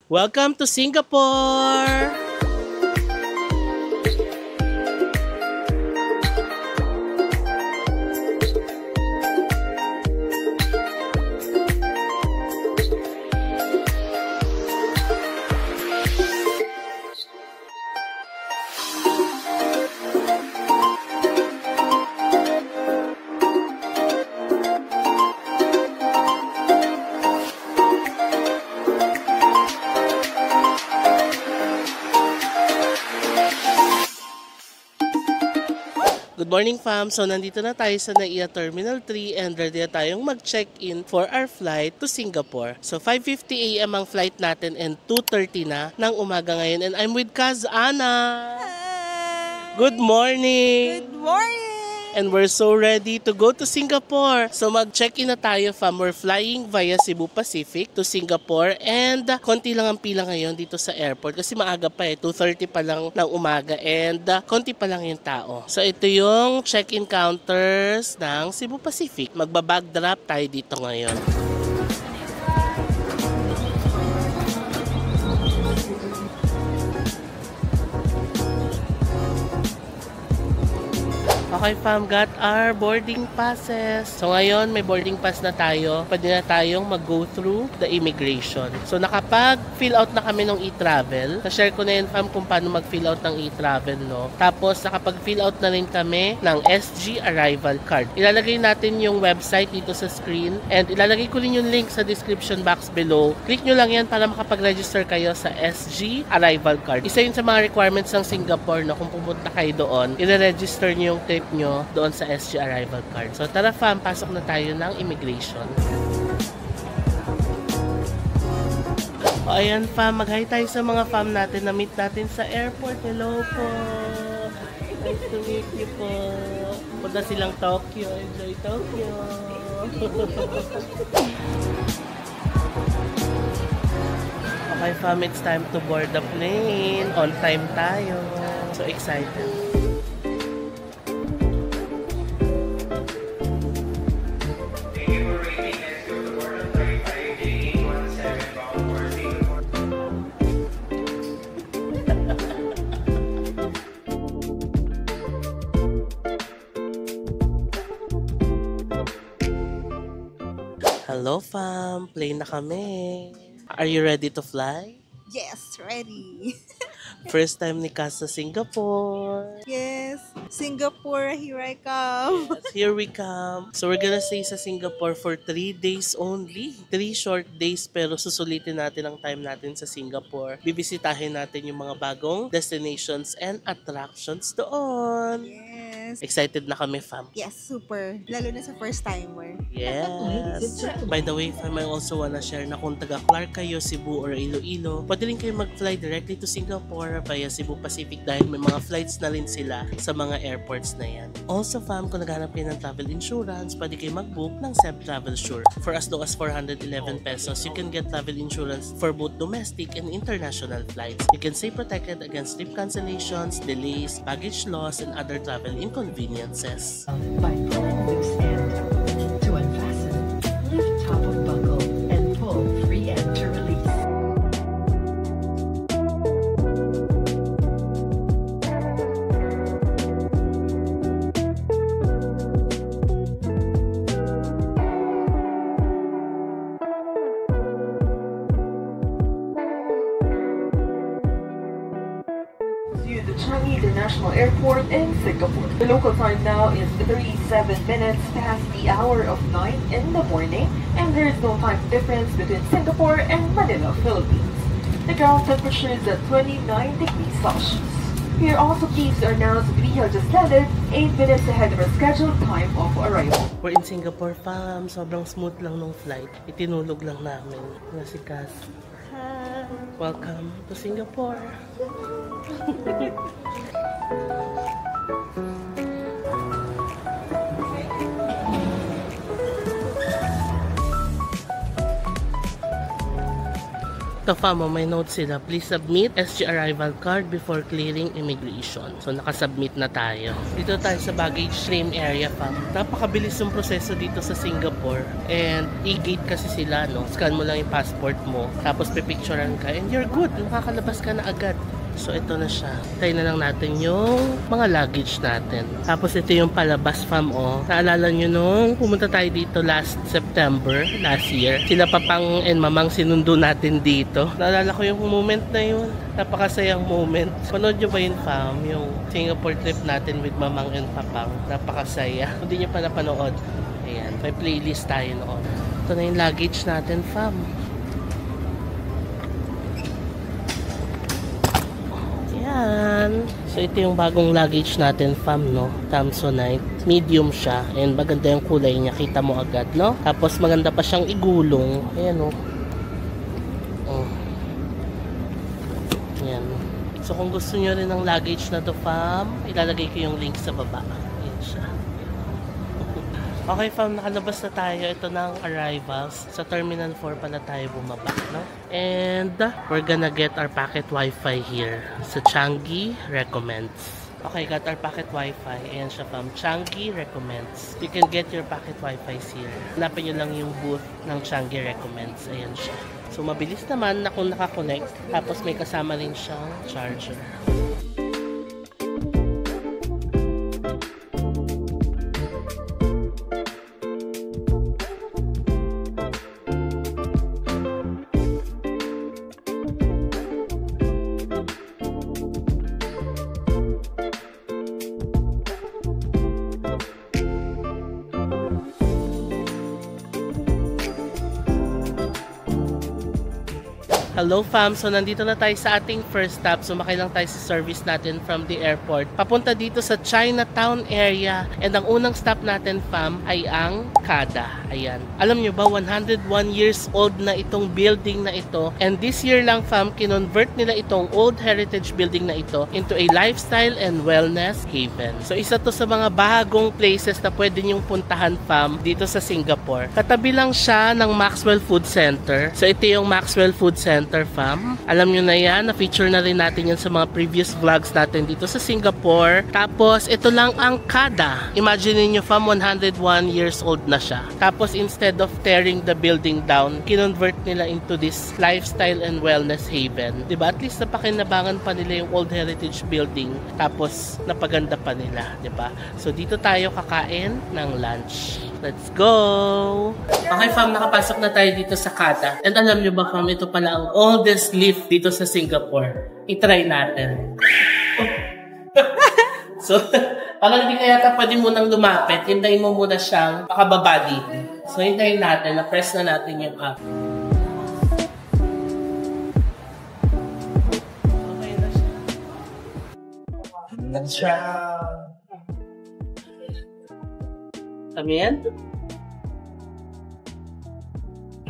Welcome to Singapore! Good morning, fam! So, nandito na tayo sa NAIA Terminal 3 and ready na tayong mag-check-in for our flight to Singapore. So, 5:50 a.m. ang flight natin and 2:30 na ng umaga ngayon. And I'm with Kaz Ana! Hi! Good morning! Good morning! And we're so ready to go to Singapore. So mag-check-in na tayo, fam. We're flying via Cebu Pacific to Singapore. And konti lang ang pila ngayon dito sa airport. Kasi maaga pa 2:30 pa lang ng umaga. And konti pa lang yung tao. So ito yung check-in counters ng Cebu Pacific. Magbabag drop tayo dito ngayon. Okay, fam, got our boarding passes. So ngayon, may boarding pass na tayo. Pwede na tayong mag-go through the immigration. So nakapag-fill out na kami ng e-travel. Na-share ko na yun, fam, kung paano mag-fill out ng e-travel, no? Tapos nakapag-fill out na rin kami ng SG Arrival Card. Ilalagay natin yung website dito sa screen. And ilalagay ko rin yung link sa description box below. Click nyo lang yan para makapag-register kayo sa SG Arrival Card. Isa yun sa mga requirements ng Singapore, no? Kung pumunta kayo doon, i-register nyo yung trip nyo doon sa SG Arrival Card. So tara, fam, pasok na tayo ng immigration. O ayan, fam, mag-hi tayo sa mga fam natin na meet natin sa airport. Hello po! Nice to meet you po. Punta silang Tokyo. Enjoy Tokyo! Okay, fam, it's time to board the plane. On time tayo. So excited. Hello, fam. Plane na kami. Are you ready to fly? Yes, ready. First time ni Kaz sa Singapore. Yes, Singapore, here I come. Yes, here we come. So we're gonna stay sa Singapore for 3 days only. 3 short days, pero susulitin natin ang time natin sa Singapore. Bibisitahin natin yung mga bagong destinations and attractions doon. Yes. Excited na kami, fam. Yes, super. Lalo na sa first timer. Yes. By the way, fam, I also wanna share na kung taga Clark kayo, Cebu or Iloilo, pwede rin kayo mag-fly directly to Singapore via Cebu Pacific dahil may mga flights na rin sila sa mga airports na yan. Also, fam, kung naghanap kayo ng travel insurance, pwede kayo mag-book ng Seb Travel Sure. For as low as 411 pesos, you can get travel insurance for both domestic and international flights. You can stay protected against trip cancellations, delays, baggage loss, and other travel inconveniences. By pulling loose end to unfasten, lift top of buckle and pull free end to release. To the Changi International Airport in Singapore. The local time now is 37 minutes past the hour of 9 in the morning, and there is no time difference between Singapore and Manila, Philippines. The ground temperature is at 29 degrees Celsius. We are also pleased to announce that we have just landed 8 minutes ahead of our scheduled time of arrival. We're in Singapore, fam. Sobrang smooth lang nung flight. Itinulog lang namin na si Kaz. Welcome to Singapore. Ito fam, may note sila. Please submit SG arrival card before clearing immigration. So nakasubmit na tayo. Dito tayo sa baggage claim area fam. Napakabilis yung proseso dito sa Singapore. And e-gate kasi sila, no? Scan mo lang yung passport mo. Tapos pipicturean ka and you're good. Makakalabas ka na agad. So ito na siya. Try na lang natin yung mga luggage natin. Tapos ito yung palabas fam oh. Naalala nyo nung pumunta tayo dito last September, last year. Sila papang and mamang sinundo natin dito. Naalala ko yung moment na yun. Napakasayang moment. Panood nyo ba yun fam? Yung Singapore trip natin with mamang and papang. Napakasaya. Kung di nyo pa napanood, ayan, may playlist tayo noon. Ito na yung luggage natin fam. Yan. So ito yung bagong luggage natin fam, no? Samsonite. Medium siya and maganda yung kulay niya. Kita mo agad, no? Tapos maganda pa siyang igulong. Ayan, no? Oh. Ayan. So kung gusto nyo rin ng luggage na to fam, ilalagay ko yung link sa baba. Ayan siya. Okay fam, nakalabas na tayo. Ito na ang arrivals. Sa Terminal 4 pala tayo bumaba, no? And we're gonna get our packet Wi-Fi here. Sa Changi Recommends. Okay, got our packet Wi-Fi. Ayan siya fam. Changi Recommends. You can get your packet Wi-Fi here. Hanapin nyo lang yung booth ng Changi Recommends. Ayan siya. So mabilis naman na kung nakakonect. Tapos may kasama rin siyang charger. Hello fam, so nandito na tayo sa ating first stop. Sumakay lang tayo sa service natin from the airport. Papunta dito sa Chinatown area. And ang unang stop natin fam ay ang KADA. Ayan. Alam nyo ba, 101 years old na itong building na ito. And this year lang fam, kinonvert nila itong old heritage building na ito into a lifestyle and wellness haven. So isa to sa mga bagong places na pwede nyong puntahan fam dito sa Singapore. Katabi lang siya ng Maxwell Food Center. So ito yung Maxwell Food Center fam. Alam nyo na yan, na-feature na rin natin yan sa mga previous vlogs natin dito sa Singapore. Tapos, ito lang ang KADA. Imagine niyo fam, 101 years old na siya. Tapos, instead of tearing the building down, kinonvert nila into this lifestyle and wellness haven. Diba? At least napakinabangan pa nila yung old heritage building. Tapos, napaganda pa nila. Diba? So, dito tayo kakain ng lunch. Let's go! Okay fam, nakapasok na tayo dito sa KADA. And alam nyo ba fam, ito pala ang oldest lift dito sa Singapore. I-try natin. So, parang hindi kaya pwede mo nang lumapit. Hintayin mo muna siyang makababa dito. So, hintayin natin. Na-press na natin yung app. Okay na siya. That's right. Come in.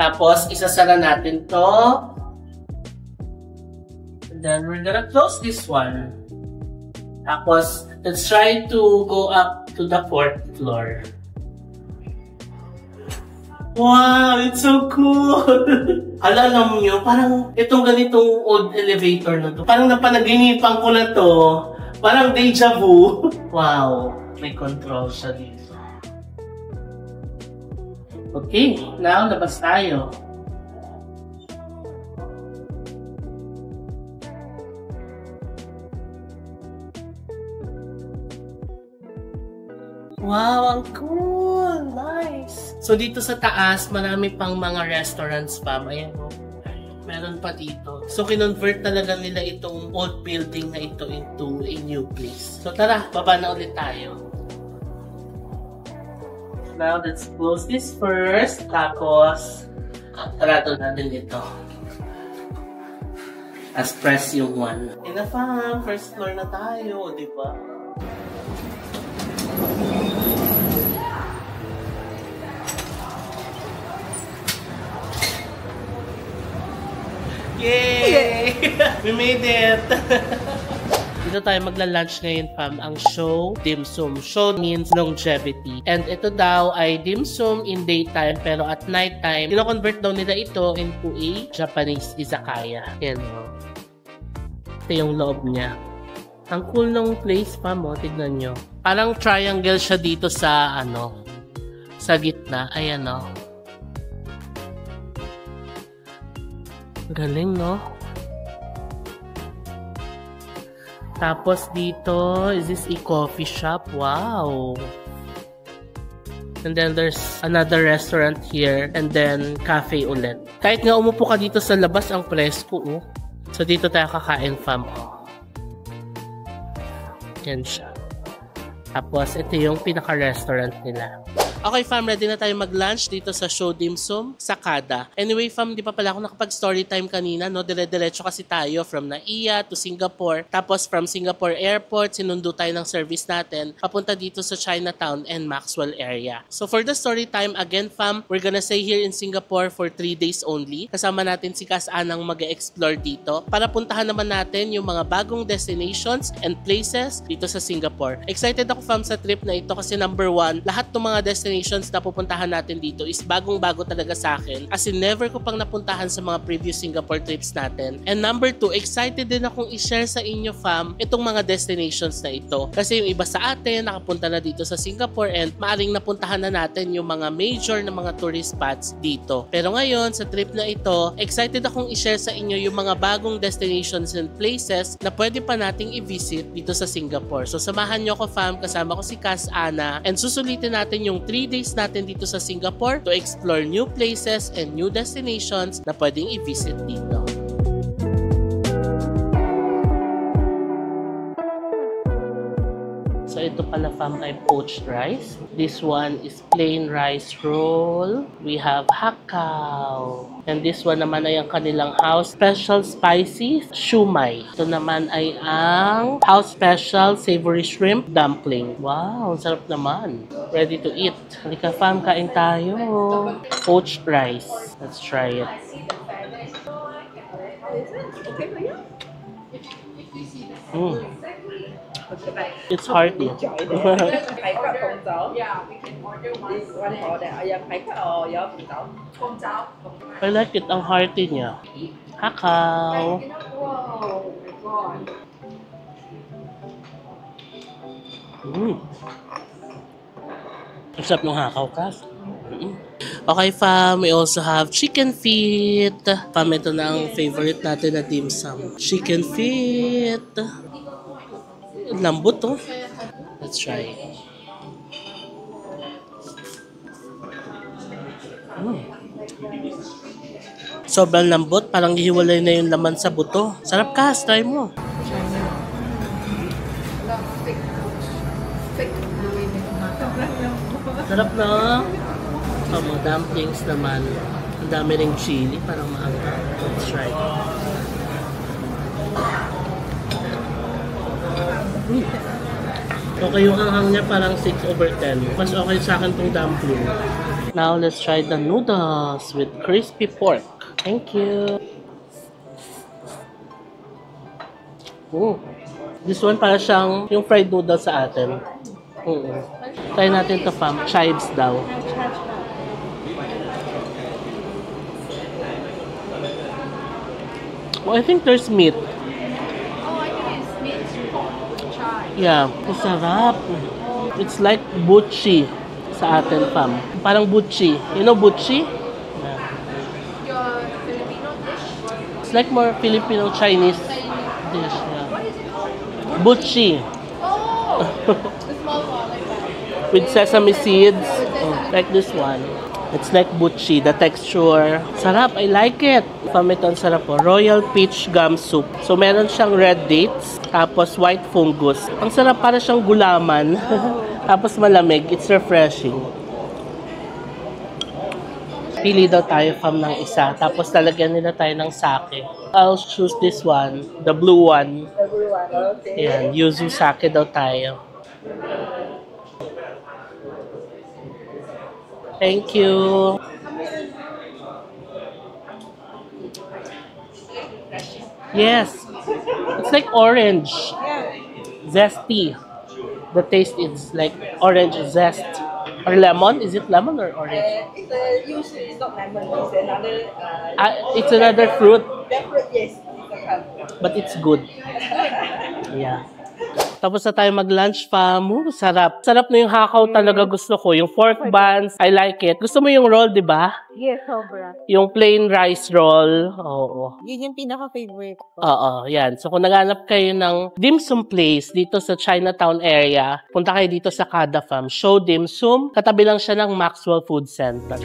Tapos, isasara natin to. And then, we're gonna close this one. Tapos, let's try to go up to the 4th floor. Wow, it's so cool! Alam nyo, parang itong ganitong old elevator na to. Parang napanaginipan ko na to. Parang deja vu. Wow, may control siya dito. Okay, now labas tayo. Wow, ang cool! Nice! So dito sa taas, marami pang mga restaurants pa. Ayan o. Meron pa dito. So kinonvert talaga nila itong old building na ito into a new place. So tara, baba na ulit tayo. Now, let's close this first. Tapos, sarado natin ito. As press yung 1. Enough fam, first floor na tayo, di ba? Yay! We made it! Dito tayo magla-lunch ngayon, fam. Ang show, dim sum. Show means longevity. And ito daw ay dim sum in daytime, pero at nighttime, kino-convert daw nila ito into a Japanese izakaya. Yan o. Ito yung loob niya. Ang cool nung place, fam, o. Tignan nyo. Parang triangle siya dito sa, sa gitna. Ayan, o. Galing, no? Tapos dito, is this a coffee shop? Wow! And then there's another restaurant here. And then, cafe ulit. Kahit nga umupo ka dito sa labas, ang presko, oh. So, dito tayo kakain, fam, oh. Yan siya. Tapos, ito yung pinaka-restaurant nila. Okay, fam, ready na tayo mag-lunch dito sa Show Dim Sum sa Kada. Anyway, fam, di pa pala ako nakapag-story time kanina, no? Dire-diretso kasi tayo from Naiya to Singapore. Tapos from Singapore Airport, sinundo tayo ng service natin papunta dito sa Chinatown and Maxwell area. So for the story time, again, fam, we're gonna stay here in Singapore for 3 days only. Kasama natin si Kas Anang mag-explore dito para puntahan naman natin yung mga bagong destinations and places dito sa Singapore. Excited ako, fam, sa trip na ito kasi number 1, lahat ng mga destinations na pupuntahan natin dito is bagong-bago talaga sa akin. As in, never ko pang napuntahan sa mga previous Singapore trips natin. And number 2, excited din akong i-share sa inyo, fam, itong mga destinations na ito. Kasi yung iba sa atin, nakapunta na dito sa Singapore and maaring napuntahan na natin yung mga major na mga tourist spots dito. Pero ngayon, sa trip na ito, excited akong i-share sa inyo yung mga bagong destinations and places na pwede pa nating i-visit dito sa Singapore. So, samahan nyo ko, fam, kasama ko si Kas Ana and susulitin natin yung 3 days natin dito sa Singapore to explore new places and new destinations na pwedeng i-visit dito. So ito pala, fam, ay poached rice. This one is plain rice roll. We have hakao. And this one naman ay ang kanilang house special spicy shumai. Ito naman ay ang house special savory shrimp dumpling. Wow, sarap naman. Ready to eat. Halika, fam, kain tayo. Poached rice. Let's try it. It's hearty. I like it. Ang hearty niya. Hakao. Ang sarap ng hakaw, Kas. Okay, fam, we also have chicken feet. Fam, ito na ang favorite natin na dim sum. Chicken feet. Lambot, oh. Let's try it. Sobrang lambot, parang hiwalay na yung laman sa buto. Sarap, Kas, try mo. Sarap na. Mga dumplings naman. Ang dami ring chili, parang maanghang. Let's try. Okay yung anghang niya, parang 6/10. Mas okay sa akin tong dumpling. Now, let's try the noodles with crispy pork. Thank you. This one para siyang yung fried noodles sa atin. Try natin to, fam. Chives daw. Oh, I think there's meat. Yeah, masarap. It's like butchi sa atin, fam. Parang butchi. You know butchi? Yeah. Your Filipino dish? It's like more Filipino Chinese dish. Yeah. Butchi. Oh! The small one, like that. With sesame seeds. Like this one. It's like butchi, the texture. Sarap, I like it. Fam, ito ang sarap po. Royal Peach Gum Soup. So, meron siyang red dates, tapos white fungus. Ang sarap, para siyang gulaman. Tapos malamig, it's refreshing. Pili daw tayo, fam, ng isa. Tapos talagyan nila tayo ng sake. I'll choose this one, the blue one. The blue one, okay. Yan, yuzu sake daw tayo. Thank you. Yes. It's like orange. Yeah. zesty. The taste is like orange zest. Or lemon? Is it lemon or orange? Usually it's not lemon, it's another It's another fruit, that fruit, yes. It's a but it's good. Yeah. Tapos na tayo mag-lunch, fam. Sarap. Sarap na yung hakaw talaga gusto ko. Yung pork buns, I like it. Gusto mo yung roll, di ba? Yes, sobra. Yung plain rice roll. Oo. Yun yung pinaka-favorite ko. Oo, yan. So kung naghanap kayo ng dim sum place dito sa Chinatown area, punta kayo dito sa Kada Fam. Show Dim Sum. Katabi lang siya ng Maxwell Food Center.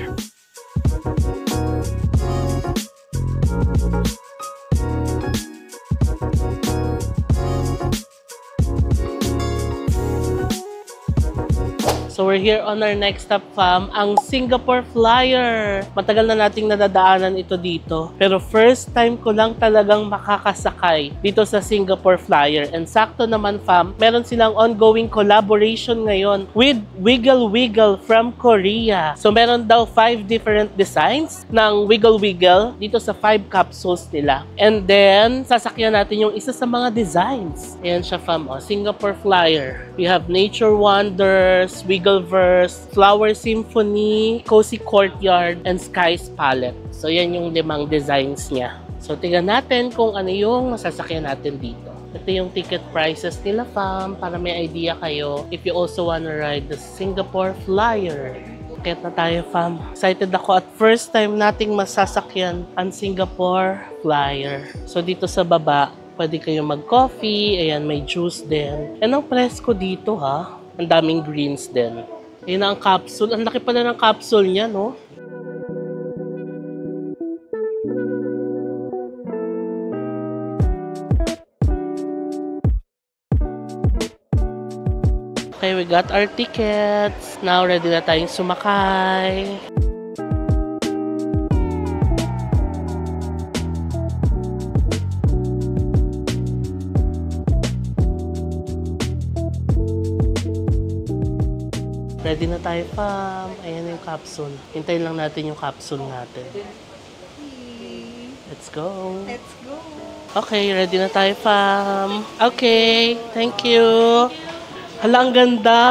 So we're here on our next stop, fam, ang Singapore Flyer. Matagal na nating nadadaanan ito dito. Pero first time ko lang talagang makakasakay dito sa Singapore Flyer. And sakto naman, fam, meron silang ongoing collaboration ngayon with Wiggle Wiggle from Korea. So meron daw 5 different designs ng Wiggle Wiggle dito sa 5 capsules nila. And then, sasakyan natin yung isa sa mga designs. Ayan siya, fam, Singapore Flyer. We have Nature Wonders, Wiggleverse, Flower Symphony, Cozy Courtyard, and Skies Palette. So yan yung 5 designs niya. So tingnan natin kung ano yung masasakyan natin dito. Ito yung ticket prices nila, fam, para may idea kayo if you also wanna ride the Singapore Flyer. Kaya na tayo, fam. Excited ako at first time nating masasakyan ang Singapore Flyer. So dito sa baba, pwede kayong mag-coffee. Ayan, may juice din. And ang presko dito, ha? Ang daming greens din. Ayan ang capsule. Ang laki pala ng capsule niya, no? Okay, we got our tickets. Now, ready na tayong sumakay. Ready na tayo, fam. Ayan yung capsule. Hintayin lang natin yung capsule natin. Let's go. Let's go. Okay, ready na tayo, fam. Okay, thank you. Hala, ang ganda.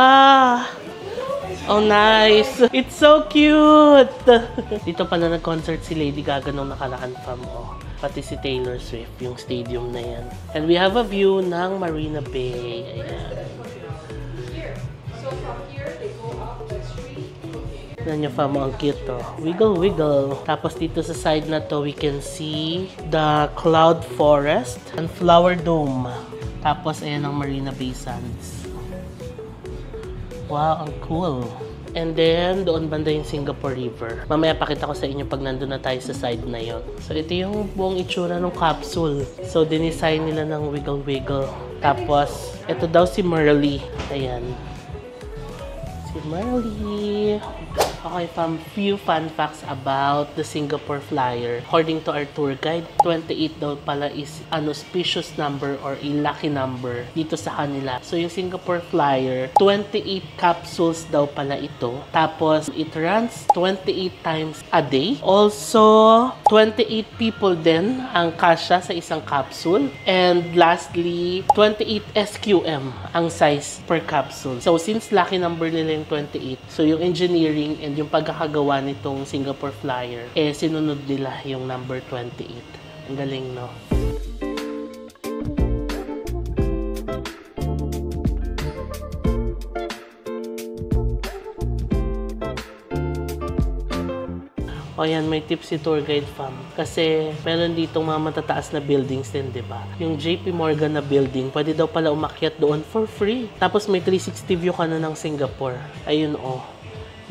Oh, nice. It's so cute. Dito pala nag-concert si Lady Gaga nung nakaraan, fam. Pati si Taylor Swift, yung stadium na yan. And we have a view ng Marina Bay. Ayan. Tignan nyo, fam, ang cute to. Wiggle, wiggle. Tapos dito sa side na to, we can see the cloud forest and flower dome. Tapos ayan ang Marina Bay Sands. Wow, ang cool. And then, doon banda yung Singapore River. Mamaya pakita ko sa inyo pag nandun na tayo sa side na yon. So, ito yung buong itsura ng capsule. So, dinisign nila ng wiggle, wiggle. Tapos, ito daw si Merly. Ayan. Si Merly. Okay, fam, few fun facts about the Singapore Flyer. According to our tour guide, 28 daw pala is an auspicious number or a lucky number dito sa kanila. So, yung Singapore Flyer, 28 capsules daw pala ito. Tapos, it runs 28 times a day. Also, 28 people din ang kasya sa isang capsule. And lastly, 28 SQM ang size per capsule. So, since lucky number nila yung 28, so yung engineering and yung pagkakagawa nitong Singapore Flyer, sinunod nila yung number 28. Ang galing, no? O yan, may tips si tour guide, fam. Kasi meron ditong mga matataas na buildings din, di ba? Yung JP Morgan na building, pwede daw pala umakyat doon for free. Tapos may 360 view ka na ng Singapore. Ayun,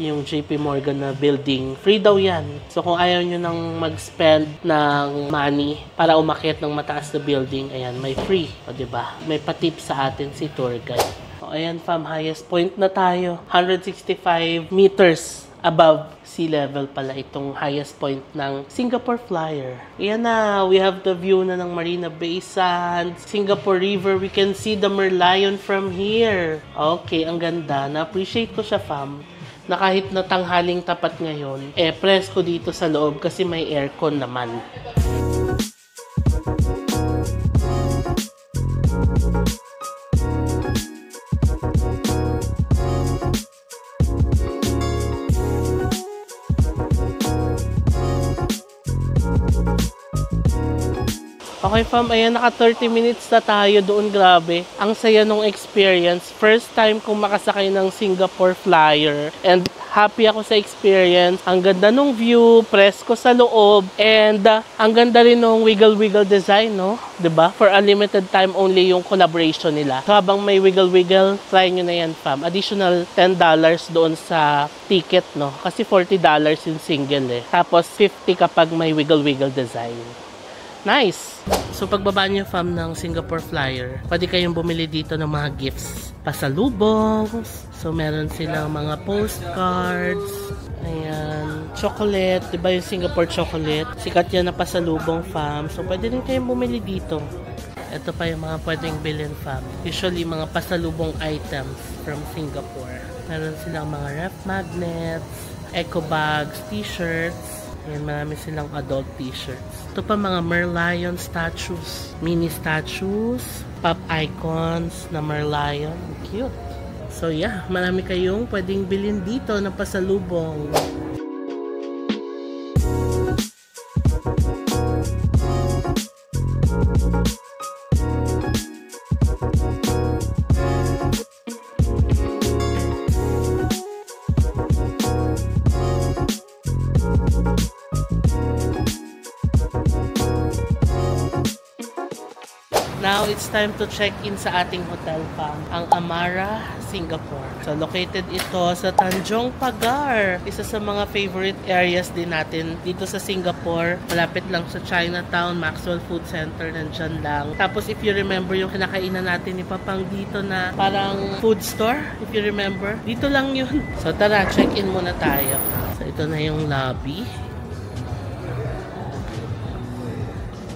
yung JP Morgan na building, free daw yan. So kung ayaw nyo nang mag-spend ng money para umakyat ng mataas na building, ayan, may free. O diba? May patip sa atin si tour guide. O ayan, fam, highest point na tayo. 165 meters above sea level pala itong highest point ng Singapore Flyer. Ayan na, we have the view na ng Marina Bay Sands, Singapore River. We can see the Merlion from here. Okay, ang ganda. Na-appreciate ko siya, fam, na kahit na tanghaling tapat ngayon, presko dito sa loob kasi may aircon naman. Okay fam, ayan, naka 30 minutes na tayo doon. Grabe, ang saya nung experience. First time kong makasakay ng Singapore Flyer and happy ako sa experience. Ang ganda nung view, presko sa loob, and ang ganda rin nung wiggle-wiggle design, no? 'Di ba? For a limited time only yung collaboration nila. So habang may wiggle-wiggle, try nyo na yan fam. Additional $10 doon sa ticket, no? Kasi $40 yung single eh. Tapos 50 kapag may wiggle-wiggle design. Nice! So pagbaba nyo fam ng Singapore Flyer, pwede kayong bumili dito ng mga gifts. Pasalubong. So meron silang mga postcards. Ayan. Chocolate. Diba yung Singapore chocolate? Sikat yan na pasalubong fam. So pwede rin kayong bumili dito. Ito pa yung mga pwedeng bilhin fam. Usually mga pasalubong items from Singapore. Meron silang mga ref magnets, eco bags, t-shirts. Ayan, marami silang adult t-shirts. Ito pa mga Merlion statues, mini statues, pop icons na Merlion. Cute. So yeah, marami kayong pwedeng bilhin dito na pasalubong. Now, it's time to check in sa ating hotel fam, ang Amara, Singapore. So, located ito sa Tanjong Pagar. Isa sa mga favorite areas din natin dito sa Singapore. Malapit lang sa Chinatown, Maxwell Food Center, nandyan lang. Tapos, if you remember yung kinakainan natin ni Papang dito na parang food store, if you remember, dito lang yun. So, tara, check in muna tayo. So, ito na yung lobby.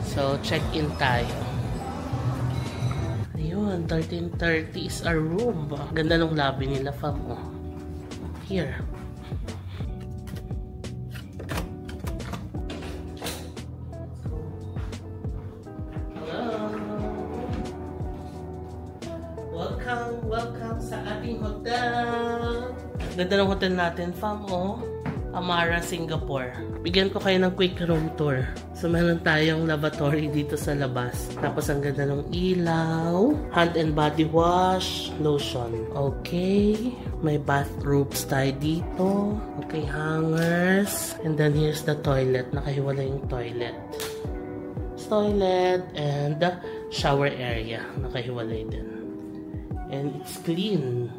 So, check in tayo. 13:30 is our room. Ganda ng lobby nila fam. Oh. Here. Hello. Welcome sa ating hotel. Ganda ng hotel natin fam. Oh. Amara, Singapore. Bigyan ko kayo ng quick room tour. So, meron tayong lavatory dito sa labas. Tapos, ang ganda ng ilaw. Hand and body wash. Lotion. Okay. May bathrobes tayo dito. Okay, hangers. And then, here's the toilet. Nakahiwala yung toilet. Toilet and the shower area. Nakahiwalay din. And it's clean.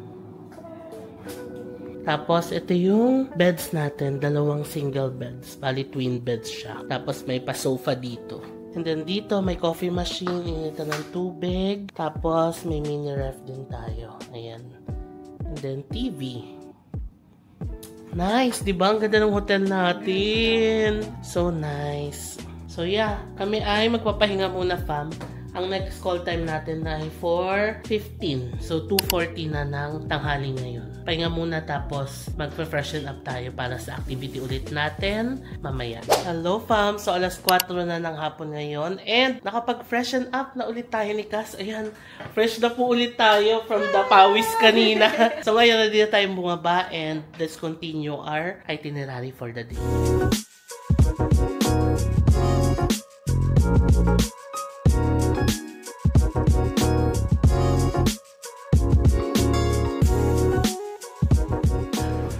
Tapos, ito yung beds natin. Dalawang single beds. Bali, twin beds siya. Tapos, may pa-sofa dito. And then, dito, may coffee machine. Initan ng tubig. Tapos, may mini ref din tayo. Ayan. And then, TV. Nice! Diba? Ang ganda ng hotel natin. So, nice. So, yeah. Kami ay magpapahinga muna, fam. Ang next call time natin ay 4:15. So, 2:40 na ng tanghali ngayon. Pahinga muna tapos mag-freshen up tayo para sa activity ulit natin mamaya. Hello fam! So, alas 4 na ng hapon ngayon. And nakapag-freshen up na ulit tayo ni Cass. Ayan, fresh na po ulit tayo from the pawis kanina. So, ngayon na din tayo bumaba and let's continue our itinerary for the day.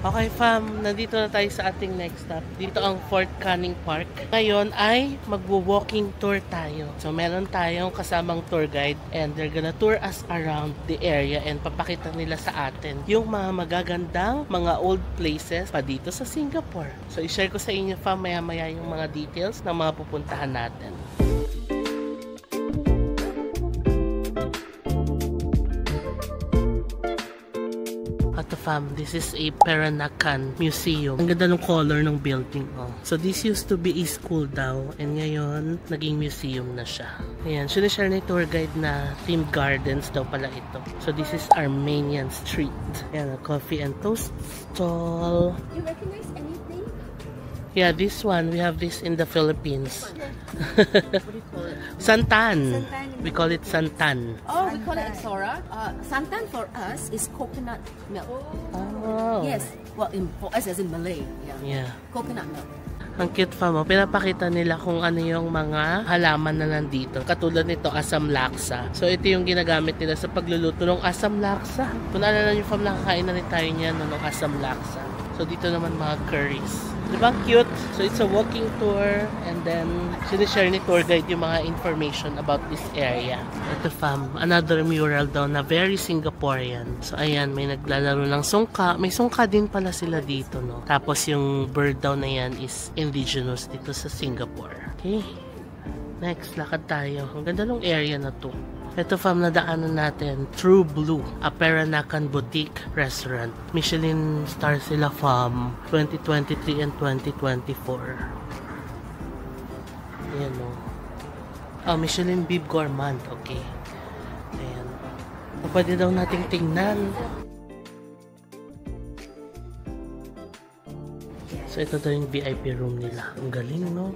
Okay fam, nandito na tayo sa ating next stop. Dito ang Fort Canning Park. Ngayon ay magwo-walking tour tayo. So meron tayong kasamang tour guide and they're gonna tour us around the area and papakita nila sa atin yung mga magagandang mga old places pa dito sa Singapore. So i-share ko sa inyo fam maya-maya yung mga details ng mga pupuntahan natin. Fam, this is a Peranakan Museum. Ang ganda ng color ng building. Oh. So this used to be a school daw and ngayon naging museum na siya. Ayan, sinishare ni tour guide na themed gardens daw pala ito. So this is Armenian Street. Ayan, a coffee and toast stall. You recognize anything? Yeah, this one, we have this in the Philippines. What do you call it? Santan. We call it santan. Oh, we call it Sora. Santan for us is coconut milk. Oh. Yes. Well, for us as in Malay. Yeah. Yeah. Coconut milk. Ang cute fam, pinapakita nila kung ano yung mga halaman na nandito. Katulad nito, asam laksa. So ito yung ginagamit nila sa pagluluto ng asam laksa. Kung naalala nyo fam, nakakain na rin tayo niyan ng asam laksa. So dito naman mga curries. Diba cute? So it's a walking tour and then sinishare ni tour guide yung mga information about this area. Ito fam, another mural daw na very Singaporean. So ayan, may naglalaro ng sungka. May sungka din pala sila dito, no? Tapos yung bird daw na yan is indigenous dito sa Singapore. Okay. Next, lakad tayo. Ang ganda ng area na to. Ito fam, nadaanan natin, True Blue, a Peranakan boutique restaurant. Michelin star sila fam, 2023 and 2024. Ayan o. Oh, Michelin Bib Gourmand, okay. Ayan. Pwede daw nating tingnan. So ito daw yung VIP room nila. Ang galing, no?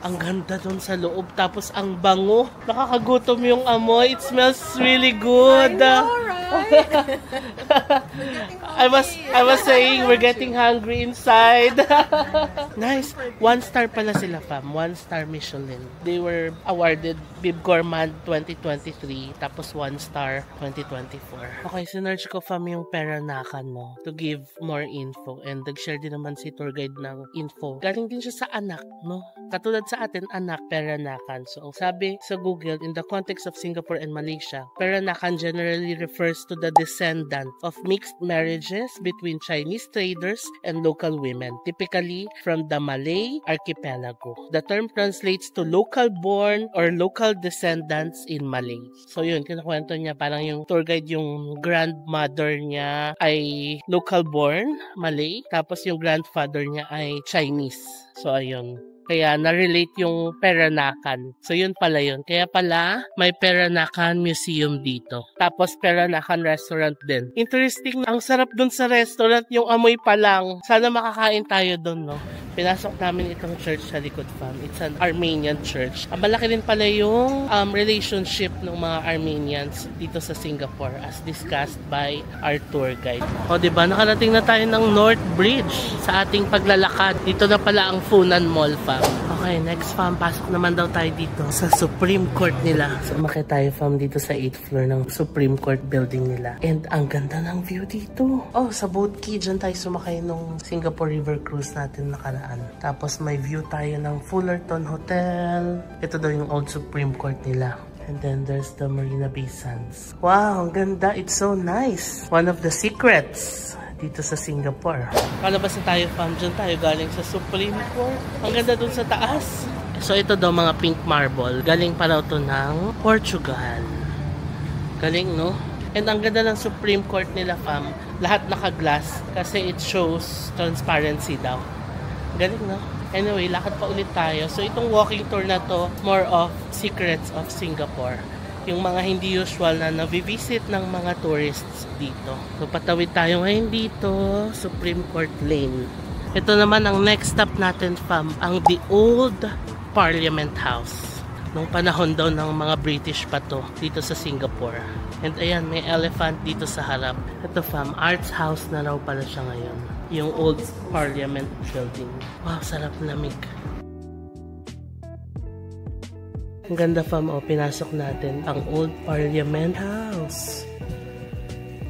Ang ganda doon sa loob. Tapos ang bango. Nakakagutom yung amoy. It smells really good. I know, right? I was saying we're getting hungry inside. Nice. 1 star pala sila fam. 1 star Michelin. They were awarded Bib Gourmand 2023. Tapos 1 star 2024. Okay, sinerch ko fam yung Peranakan mo to give more info. And nag-share din naman si tour guide ng info. Galing din siya sa anak, no? Katulad sa atin, anak, Peranakan. So, ang sabi sa Google, in the context of Singapore and Malaysia, Peranakan generally refers to the descendant of mixed marriages between Chinese traders and local women, typically from the Malay archipelago. The term translates to local-born or local descendants in Malay. So, yun, kinakwento niya, parang yung tour guide, yung grandmother niya ay local-born, Malay, tapos yung grandfather niya ay Chinese. So, ayun. Kaya na-relate yung Peranakan. So, yun pala yun. Kaya pala, may Peranakan Museum dito. Tapos, Peranakan Restaurant din. Interesting. Ang sarap dun sa restaurant. Yung amoy pa lang. Sana makakain tayo dun, no? Pinasok namin itong church sa likod fam. It's an Armenian church. Malaki din pala yung relationship ng mga Armenians dito sa Singapore as discussed by our tour guide. O diba, nakarating na tayo ng North Bridge sa ating paglalakad. Dito na pala ang Funan Mall fam. Okay, next fam, pasok naman daw tayo dito sa Supreme Court nila. So umakit tayo fam dito sa 8th floor ng Supreme Court building nila. And ang ganda ng view dito. Oh, sa Boat Quay, dyan tayo sumakay nung Singapore River Cruise natin nakaraan. Tapos may view tayo ng Fullerton Hotel. Ito daw yung old Supreme Court nila. And then there's the Marina Bay Sands. Wow, ang ganda. It's so nice. One of the secrets dito sa Singapore. Palabas na tayo fam. Dyan tayo galing sa Supreme Court. Ang ganda dun sa taas. So ito daw mga pink marble. Galing pa raw to ng Portugal. Galing, no? And ang ganda ng Supreme Court nila fam. Lahat naka-glass kasi it shows transparency daw. Galing, no? Anyway, lakad pa ulit tayo. So, itong walking tour na to, more of secrets of Singapore. Yung mga hindi usual na navivisit ng mga tourists dito. So, patawid tayo ngayon dito, Supreme Court Lane. Ito naman ang next stop natin, fam, ang The Old Parliament House. Nung panahon daw ng mga British pa to, dito sa Singapore. And ayan, may elephant dito sa harap. Ito, fam, Arts House na raw pala siya ngayon. Yung Old Parliament Building. Wow, sarap lamig. Ang ganda fam, pinasok natin ang Old Parliament House.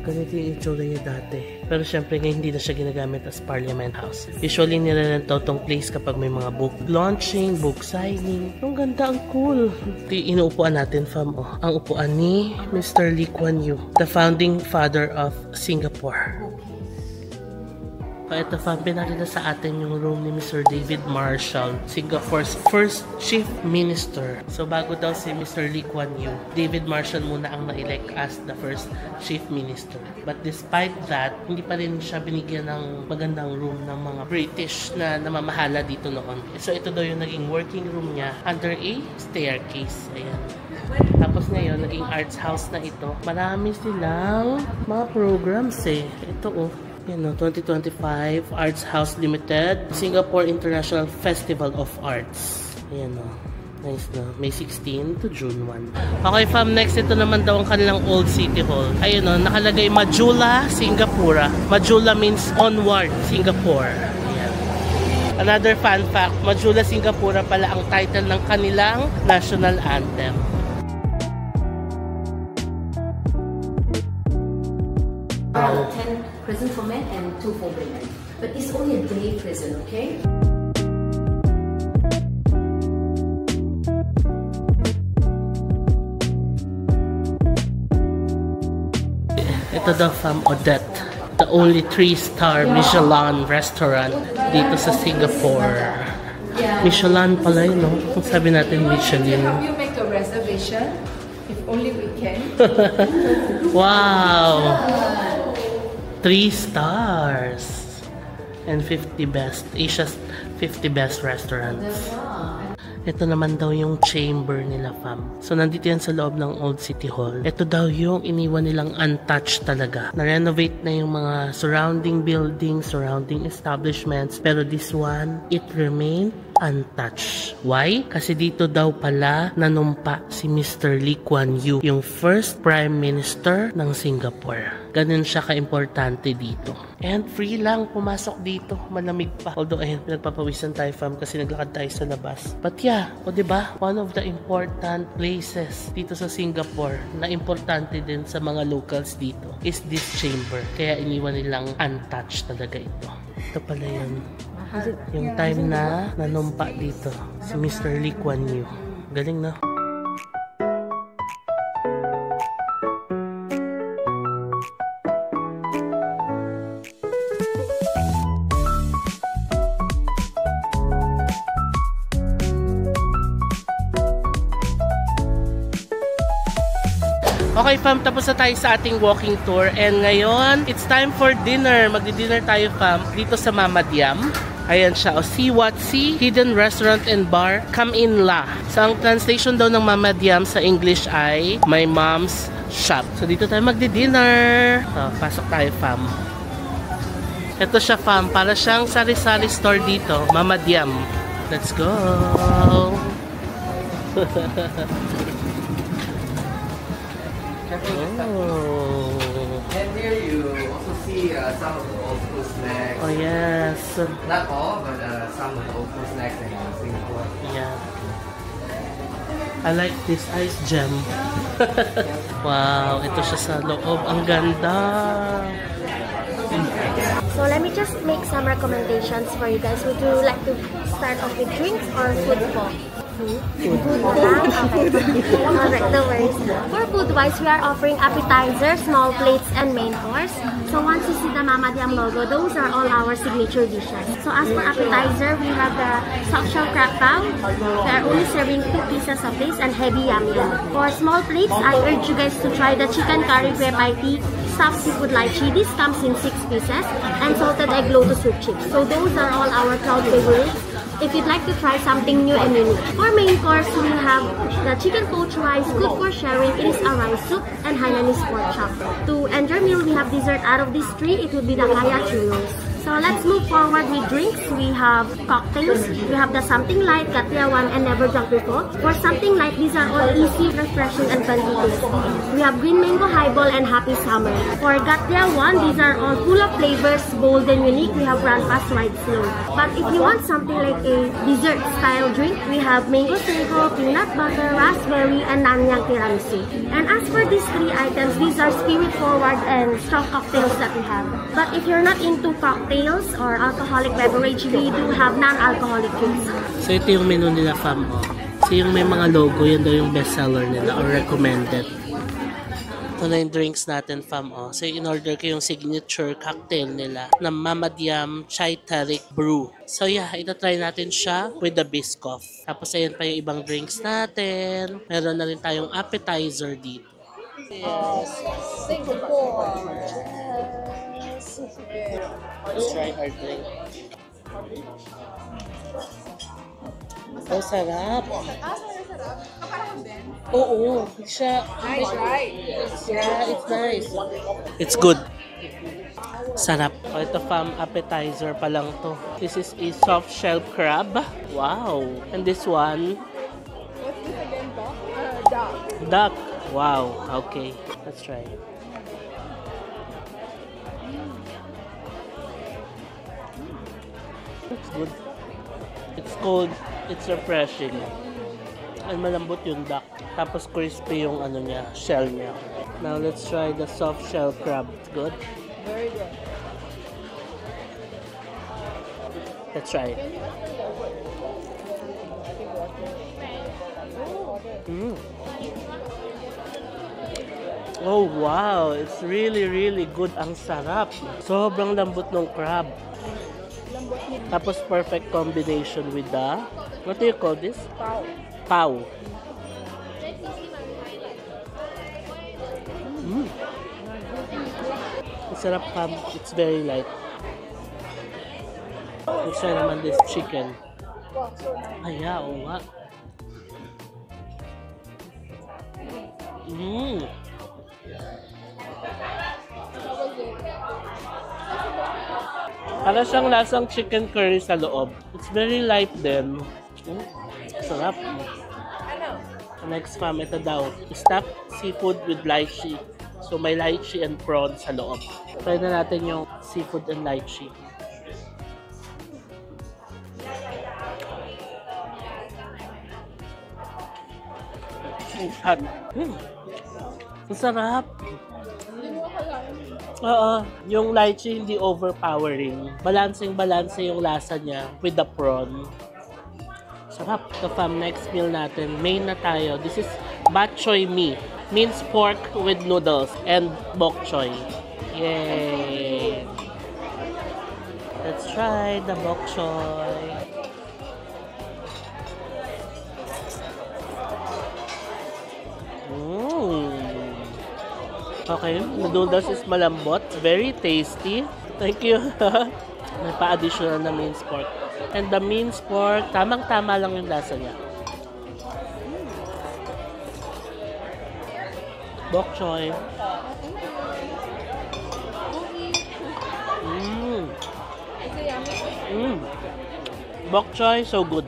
Ganito yung itsura niya dati. Pero syempre ngayon hindi na siya ginagamit as Parliament House. Usually nilalanta tong place kapag may mga book launching, book signing. Ang ganda, ang cool. Ito yung inuupuan natin fam. Ang upuan ni Mr. Lee Kuan Yew, the founding father of Singapore. Ito fam, pinakita sa atin yung room ni Mr. David Marshall, Singapore's first chief minister. So bago daw si Mr. Lee Kuan Yew, David Marshall muna ang na-elect as the first chief minister. But despite that, hindi pa rin siya binigyan ng magandang room ng mga British na namamahala dito noon. So ito daw yung naging working room niya under a staircase. Ayan. Tapos ngayon, naging arts house na ito. Marami silang mga programs Ito Yan, 2025 Arts House Limited, Singapore International Festival of Arts. Ayan, Nice na. May 16 to June 1. Okay, fam. Next, ito naman daw ang kanilang Old City Hall. Ayun o, nakalagay Majula, Singapura. Majula means onward, Singapore. Ayan. Another fun fact, Majula, Singapura pala ang title ng kanilang national anthem. There are 10 prison for men and 2 for women. But it's only a day prison, okay? Ito daw, fam, Odette. The only 3-star Michelin restaurant dito sa Singapore. Michelin pala yun, no? Kung sabi natin Michelin. Help you make a reservation? If only we can. Wow! 3 stars. And 50 best. Asia's 50 best restaurants. Ito naman daw yung chamber nila, fam. So, nandito yan sa loob ng Old City Hall. Ito daw yung iniwan nilang untouched talaga. Na-renovate na yung mga surrounding buildings, surrounding establishments. Pero this one, it remained untouched. Why? Kasi dito daw pala nanumpa si Mr. Lee Kuan Yew, yung first Prime Minister ng Singapore. Ganun siya ka-importante dito. And free lang pumasok dito. Malamig pa. Although, ayun, pinagpapawisan tayo, fam, kasi naglakad tayo sa labas. But yeah, o diba? One of the important places dito sa Singapore na importante din sa mga locals dito is this chamber. Kaya iniwan nilang untouched talaga ito. Ito pala yun. Yung time na nanumpa dito si Mr. Lee Kuan Yew. Galing, na? Okay, fam, tapos na tayo sa ating walking tour. And ngayon, it's time for dinner. Magdi-dinner tayo, fam, dito sa Mama Diam. Ayan siya, o See What See, Hidden Restaurant and Bar, Come In La. So, ang translation daw ng Mama Diam sa English ay My Mom's Shop. So, dito tayo magdi-dinner. So, pasok tayo, fam. Ito siya, fam, para siyang sari-sari store dito, Mama Diam. Let's go! Oh. And here you also see some of the old school snacks. Oh yes. Not all, but some of the old school snacks in Singapore. Yeah. I like this ice gem. Wow, ito siya sa loob. Ang ganda. So let me just make some recommendations for you guys. Would you like to start off with drinks or food for? Food. Okay. Alright, no worries. For food-wise, we are offering appetizer, small plates, and main course. So once you see the Mama Diam logo, those are all our signature dishes. So as for appetizer, we have the soft shell crab bao. We are only serving 2 pieces of this and heavy yum yum. For small plates, I urge you guys to try the chicken curry crepe tea, stuffed seafood lychee. This comes in 6 pieces, and salted egg lotus soup chips. So those are all our crowd favorites. If you'd like to try something new and unique. For main course, we have the chicken poached rice, good for sharing. It is a rice soup and Hainanese pork chop. To end your meal, we have dessert out of this tree. It will be the kaya churros. So let's move forward with drinks. We have cocktails. We have the Something Light, Katria 1, and Never Drunk Before. For Something Light, these are all easy, refreshing, and friendly tasty. We have Green Mango Highball and Happy Summer. For Katria 1, these are all full of flavors, bold and unique. We have Grandpa's Ride Slow. But if you want something like a dessert-style drink, we have Mango Sago, Peanut Butter, Raspberry, and Nanyang Tiramisu. And as for these 3 items, these are spirit-forward and strong cocktails that we have. But if you're not into cocktails or alcoholic beverage, we do have non-alcoholic drinks. So ito yung menu nila, fam. So yung may mga logo, yan daw yung bestseller nila or recommended. Ito na yung drinks natin, fam. So in-order ko yung signature cocktail nila na Mama Diam Chai Tarik Brew. So yeah, ito try natin siya with the Biscoff. Tapos ayan pa yung ibang drinks natin. Meron na rin tayong appetizer dito. Yes. Singapore. Let's try our drink. Oh, sarap. Oo, siya. Nice, right? Yeah, it's nice. It's good. Sarap. Oh, ito, fam, appetizer pa lang to. This is a soft shell crab. Wow. And this one, Duck. Wow. Okay. Let's try. It's good. It's cold. It's refreshing. And malambot yung duck. Tapos crispy yung ano niya, shell niya. Now let's try the soft shell crab. It's good. Very good. Let's try it. Oh wow, it's really good. Ang sarap. Sobrang lambot ng crab. Tapos perfect combination with the, what do you call this? Pao. Pao. Ang sarap, fam. It's very light. Let's try naman this chicken. Ay, yeah, oo nga. Para siyang lasang chicken curry sa loob. It's very light din. Sarap. Next, fam, ito daw. Stuffed seafood with lychee. So, may lychee and prawn sa loob. Try na natin yung seafood and lychee. Hot. Ang sarap. Oo. Yung lychee hindi overpowering. Balancing-balance yung lasa niya with the prawn. Sarap. So, fam, next meal natin. Main na tayo. This is bok choy mee. Minced pork with noodles and bok choy. Yay! Let's try the bok choy. Okay, the noodles is malambot. Very tasty. Thank you. May pa-additional na minced pork. And the minced pork, tamang-tama lang yung lasa niya. Bok choy. Bok choy, so good.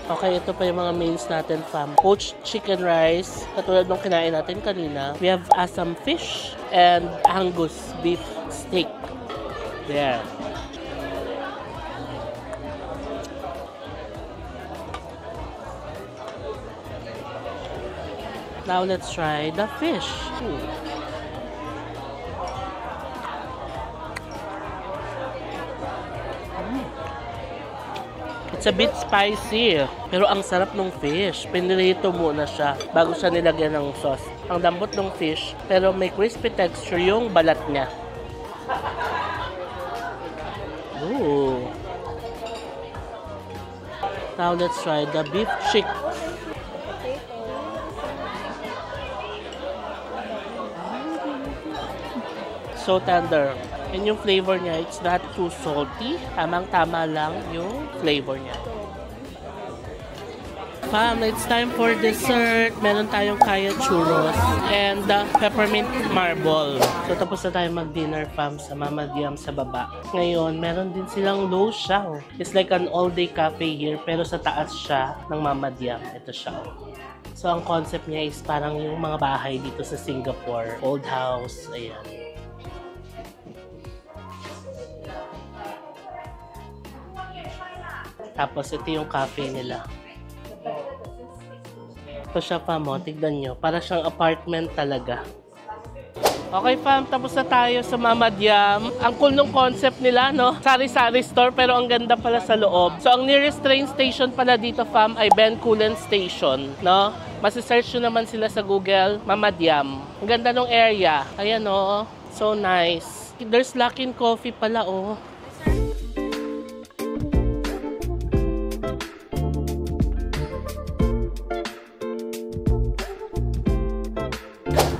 Okay, ito pa yung mga mains natin, fam. Poached chicken rice, katulad ng kinain natin kanina. We have asam fish and Angus beef steak. There. Now let's try the fish. It's a bit spicy, pero ang sarap ng fish. Pinirito muna siya bago siya nilagyan ng sauce. Ang lambot ng fish, pero may crispy texture yung balat niya. Ooh. Now let's try the beef chick. So tender. And yung flavor niya, it's not too salty. Tamang-tama lang yung flavor niya. Fam, it's time for dessert. Meron tayong kaya churros and peppermint marble. So tapos na tayo mag-dinner, fam, sa Mama Diam sa baba. Ngayon, meron din silang Lo Xiao. It's like an all-day cafe here, pero sa taas siya ng Mama Diam. Ito siya. So ang concept niya is parang yung mga bahay dito sa Singapore. Old house, ayan. Tapos ito yung cafe nila. Ito siya, fam, oh. Tignan nyo. Para siyang apartment talaga. Okay, fam. Tapos na tayo sa Mama Diam. Ang cool nung concept nila, no? Sari-sari store, pero ang ganda pala sa loob. So, ang nearest train station pala dito, fam, ay Bencoolen Station, no? Masisearch nyo naman sila sa Google, Mama Diam. Ang ganda nung area. Ayan, oh. So nice. There's Luckin Coffee pala, oh.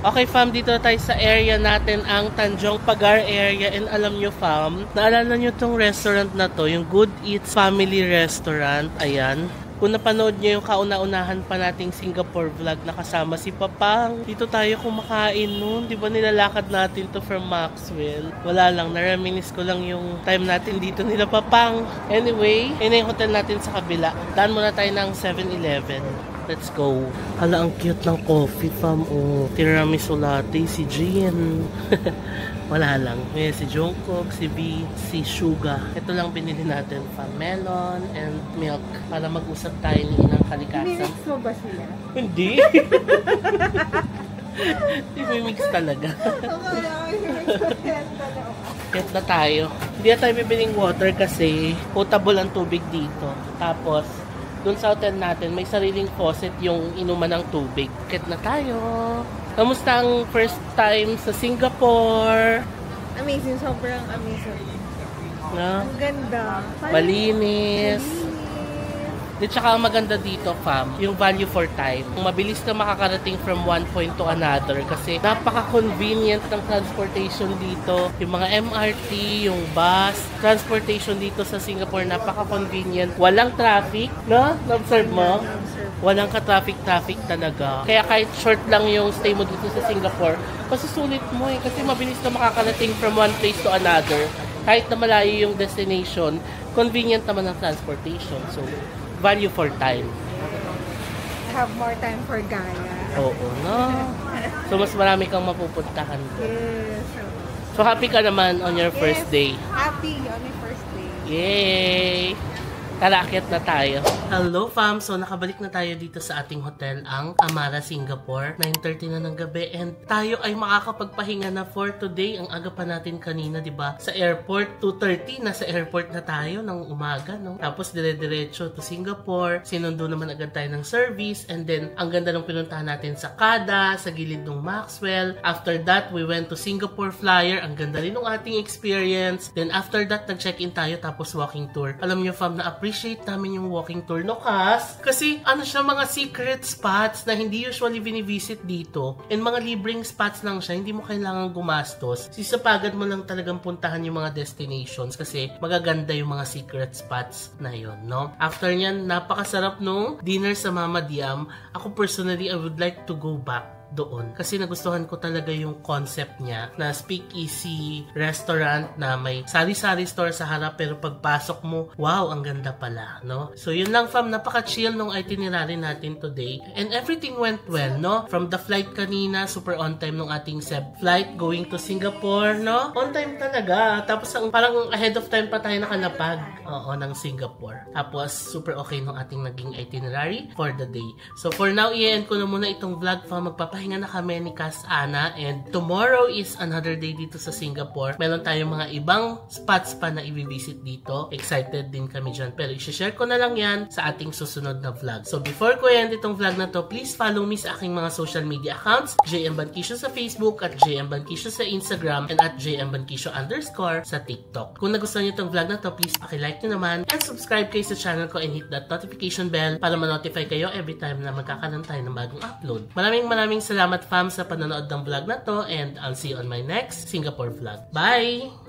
Okay, fam, dito tayo sa area natin, ang Tanjong Pagar area. And alam nyo, fam, naalala nyo tong restaurant na to, yung Good Eats Family Restaurant. Ayan. Kung napanood nyo yung kauna-unahan pa nating Singapore vlog na kasama si Papang, dito tayo kumakain nun. Di ba nilalakad natin to from Maxwell? Wala lang, naraminis ko lang yung time natin dito nila Papang. Anyway, yun na yung hotel natin sa kabila. Daan muna tayo ng 7-Eleven. Let's go. Hala, ang cute ng coffee, fam. Oh, tiramisu latte, si Jean. Wala lang. May si Jungkook, si V, si Suga. Ito lang binili natin, fam. Melon and milk. Para mag-usap tayo ni Inang Kalikasan. Minix mo ba sila? Hindi. I-mix talaga. Get na tayo. Hindi na tayo bibiling water kasi potable ang tubig dito. Tapos, dun sa hotel natin, may sariling faucet yung inuman ng tubig. Get na tayo. Kamusta ang first time sa Singapore? Amazing. Sobrang amazing. No? Ang ganda. Malinis. Di tsaka ang maganda dito, fam, yung value for time. Mabilis ka makakarating from one point to another kasi napaka-convenient ng transportation dito. Yung mga MRT, yung bus, transportation dito sa Singapore, napaka-convenient. Walang traffic, no? Na-observe mo? Walang ka-traffic talaga. Kaya kahit short lang yung stay mo dito sa Singapore, masusulit mo eh. Kasi mabilis ka makakarating from one place to another. Kahit na malayo yung destination, convenient naman ang transportation. So, value for time. Have more time for Gaya. Oo, no? So, mas marami kang mapupuntahan doon. Yes. So, happy ka naman on your first day. Happy on your first day. Yay! Tara, akyat na tayo. Hello, fam! So, nakabalik na tayo dito sa ating hotel, ang Amara, Singapore. 9:30 na ng gabi and tayo ay makakapagpahinga na for today. Ang aga pa natin kanina, di ba? Sa airport, 2:30, nasa airport na tayo ng umaga, no? Tapos, dire-diretso to Singapore. Sinundo naman agad tayo ng service and then, ang ganda ng pinuntahan natin sa Kada, sa gilid ng Maxwell. After that, we went to Singapore Flyer. Ang ganda rin ng ating experience. Then, after that, nag-check-in tayo tapos walking tour. Alam niyo, fam, na-appreciate namin yung walking tour, no, Kas? Kasi, ano siya, mga secret spots na hindi usually binivisit dito. And mga libreng spots lang siya, hindi mo kailangan gumastos. Sisapagad mo lang talagang puntahan yung mga destinations kasi magaganda yung mga secret spots na yon, no? After nyan, napakasarap nung dinner sa Mama Diam. Ako personally, I would like to go back doon. Kasi nagustuhan ko talaga yung concept niya na speakeasy restaurant na may sari-sari store sa harap pero pagpasok mo, wow, ang ganda pala, no? So, yun lang, fam. Napaka-chill nung itinerary natin today. And everything went well, no? From the flight kanina, super on time nung ating Seb flight going to Singapore, no? On time talaga. Tapos, parang ahead of time pa tayo nakalapag, ng Singapore. Tapos, super okay nung ating naging itinerary for the day. So, for now, i-end ko na muna itong vlog, fam. Magpapahinga na kami ni Kas Ana and tomorrow is another day dito sa Singapore. Meron tayong mga ibang spots pa na i-visit dito. Excited din kami dyan. Pero i-share ko na lang yan sa ating susunod na vlog. So before ko end itong vlog na to, please follow me sa aking mga social media accounts. JM Banquisio sa Facebook at JM Banquisio sa Instagram and at JM Banquisio _ sa TikTok. Kung nagustuhan niyo itong vlog na to, please pakilike nyo naman and subscribe kayo sa channel ko and hit that notification bell para ma-notify kayo every time na magkakaroon tayo ng bagong upload. Maraming salamat, fam, sa panonood ng vlog na to and I'll see you on my next Singapore vlog. Bye!